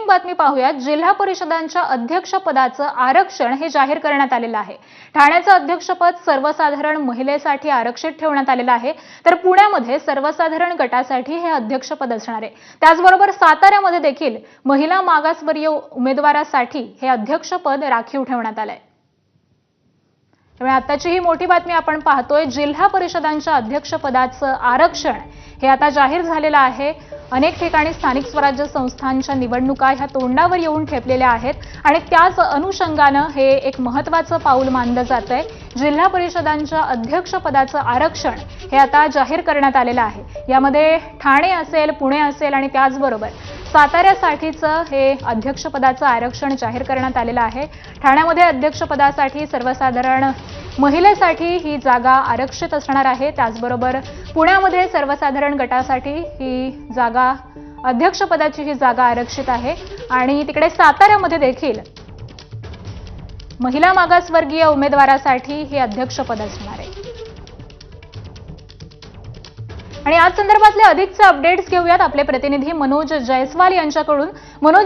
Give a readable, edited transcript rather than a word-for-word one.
Breaking बातमी पाहूयात। जिल्हा परिषदांच्या अध्यक्षपदाचं आरक्षण हे जाहीर करण्यात आलेलं आहे। ठाण्याचं अध्यक्षपद सर्वसाधारण महिलेसाठी आरक्षित ठेवण्यात आलेलं आहे, तर पुण्यामध्ये सर्वसाधारण गटासाठी हे अध्यक्षपद असणार आहे। त्याचबरोबर साताऱ्यामध्ये देखील महिला मागासवर्गीय उमेदवारासाठी हे अध्यक्षपद राखीव ठेवण्यात आलंय। त्यामुळे आताची ही मोठी बातमी आपण पाहतोय। जिल्हा परिषदांच्या अध्यक्षपदाचं आरक्षण हे आता जाहीर झालेलं आहे। अनेक ठिकाणी स्थानिक स्वराज्य संस्थांच्या निवडणुका ह्या तोंडावर येऊन ठेपलेल्या आहेत आणि त्याच अनुषंगानं हे एक महत्त्वाचं पाऊल मानलं जातंय। जिल्हा परिषदांच्या अध्यक्षपदाचं आरक्षण हे आता जाहीर करण्यात आलेलं आहे। यामध्ये ठाणे असेल, पुणे असेल आणि त्याचबरोबर साताऱ्यासाठीचं हे अध्यक्षपदाचं आरक्षण जाहीर करण्यात आलेलं आहे। ठाण्यामध्ये अध्यक्षपदासाठी सर्वसाधारण महिलेसाठी ही जागा आरक्षित असणार आहे। त्याचबरोबर पुण्यामध्ये सर्वसाधारण गटासाठी ही जागा अध्यक्षपदाची ही जागा आरक्षित आहे आणि तिकडे साताऱ्यामध्ये देखील महिला मागासवर्गीय उमेदवारासाठी हे अध्यक्षपद असणार आहे। आणि आज संदर्भातले अधिकचे अपडेट्स घेऊयात आपले प्रतिनिधी मनोज जयस्वाल यांच्याकडून। मनोज,